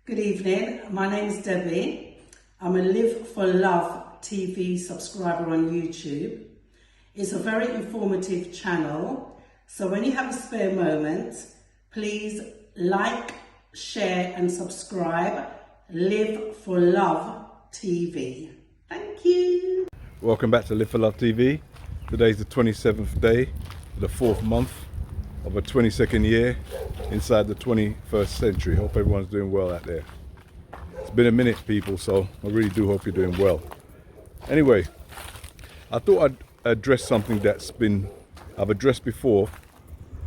Good evening, my name is Debbie. I'm a Live for Love TV subscriber on YouTube. It's a very informative channel, so when you have a spare moment, please like, share and subscribe. Live for Love TV. Thank you. Welcome back to Live for Love TV. Today's the 27th day of the 4th month of a 22nd year inside the 21st century. Hope everyone's doing well out there. It's been a minute, people, so I really do hope you're doing well. Anyway, I thought I'd address something I've addressed before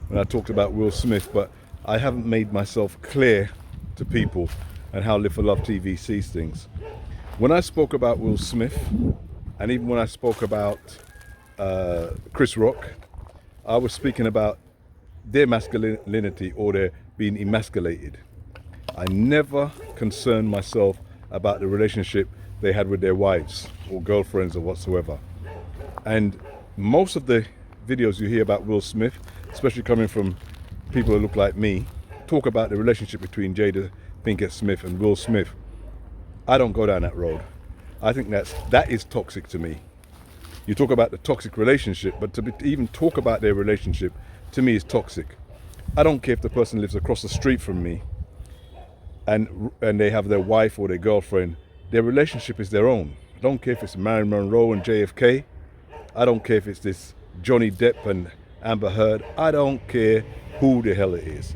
when I talked about Will Smith, but I haven't made myself clear to people and how Live for Love TV sees things. When I spoke about Will Smith, and even when I spoke about Chris Rock, I was speaking about their masculinity or their being emasculated. I never concerned myself about the relationship they had with their wives or girlfriends or whatsoever. And most of the videos you hear about Will Smith, especially coming from people who look like me, talk about the relationship between Jada Pinkett Smith and Will Smith. I don't go down that road. I think that is toxic to me. You talk about the toxic relationship, but to even talk about their relationship, to me, is toxic. I don't care if the person lives across the street from me and they have their wife or their girlfriend. Their relationship is their own. I don't care if it's Marilyn Monroe and JFK. I don't care if it's this Johnny Depp and Amber Heard. I don't care who the hell it is.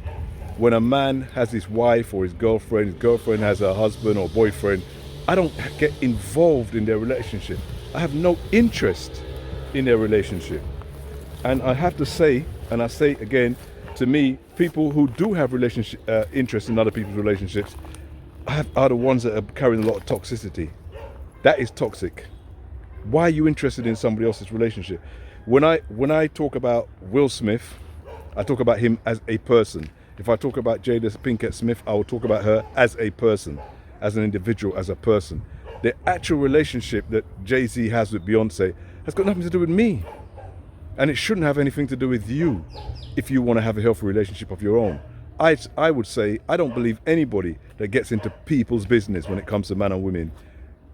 When a man has his wife or his girlfriend has a husband or boyfriend, I don't get involved in their relationship. I have no interest in their relationship. And I have to say, and I say again, to me, people who do have interest in other people's relationships are the ones that are carrying a lot of toxicity. That is toxic. Why are you interested in somebody else's relationship? When I talk about Will Smith, I talk about him as a person. If I talk about Jada Pinkett Smith, I will talk about her as a person, as an individual, as a person. The actual relationship that Jay-Z has with Beyonce has got nothing to do with me. And it shouldn't have anything to do with you if you want to have a healthy relationship of your own. I would say I don't believe anybody that gets into people's business when it comes to men and women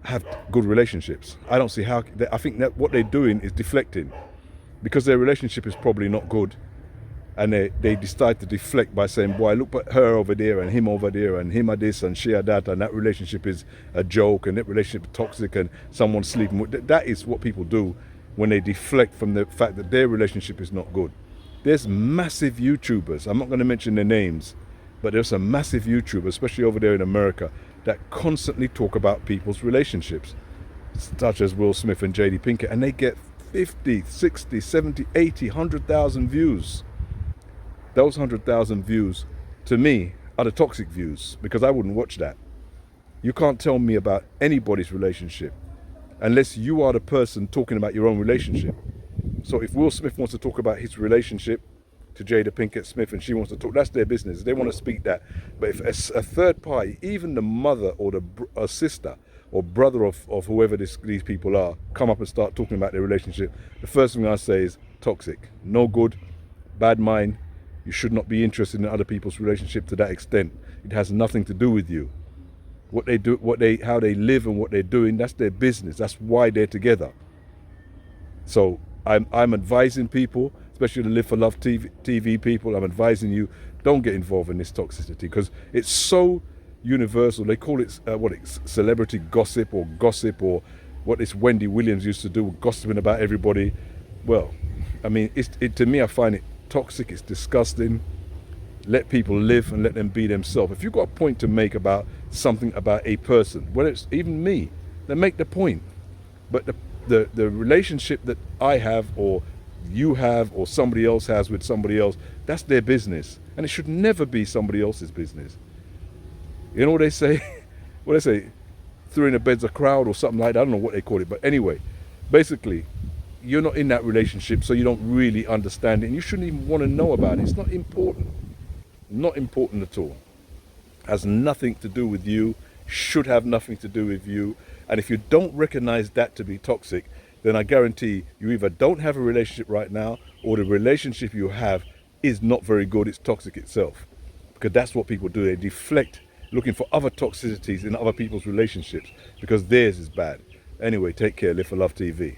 have good relationships. I don't see how. I think that what they're doing is deflecting because their relationship is probably not good. And they decide to deflect by saying, boy, look at her over there and him over there and him at this and she at that, and that relationship is a joke and that relationship is toxic and someone's sleeping with. That is what people do when they deflect from the fact that their relationship is not good. There's massive YouTubers, I'm not going to mention their names, but there's some massive YouTubers, especially over there in America, that constantly talk about people's relationships, such as Will Smith and Jada Pinkett, and they get 50, 60, 70, 80, 100,000 views. Those 100,000 views, to me, are the toxic views, because I wouldn't watch that. You can't tell me about anybody's relationship unless you are the person talking about your own relationship. So if Will Smith wants to talk about his relationship to Jada Pinkett Smith and she wants to talk, that's their business. They want to speak that. But if a third party, even the mother or a sister or brother of whoever these people are, come up and start talking about their relationship, the first thing I say is toxic, no good, bad mind. You should not be interested in other people's relationship to that extent. It has nothing to do with you. What they do, how they live and what they're doing, that's their business. That's why they're together. So I'm advising people, especially the Live for Love TV people, I'm advising you, don't get involved in this toxicity because it's so universal. They call it celebrity gossip or what this Wendy Williams used to do, gossiping about everybody. Well, I mean, to me, I find it toxic, it's disgusting. Let people live and let them be themselves. If you've got a point to make about something about a person, whether it's even me, then make the point. But the relationship that I have or you have or somebody else has with somebody else, that's their business. And it should never be somebody else's business. You know what they say? What they say? Through in the bed's a crowd or something like that. I don't know what they call it. But anyway, basically, you're not in that relationship, so you don't really understand it. And you shouldn't even want to know about it. It's not important. Not important at all. Has nothing to do with you. Should have nothing to do with you. And if you don't recognize that to be toxic, then I guarantee you either don't have a relationship right now or the relationship you have is not very good. It's toxic itself. Because that's what people do. They deflect looking for other toxicities in other people's relationships because theirs is bad. Anyway, take care. Live for Love TV.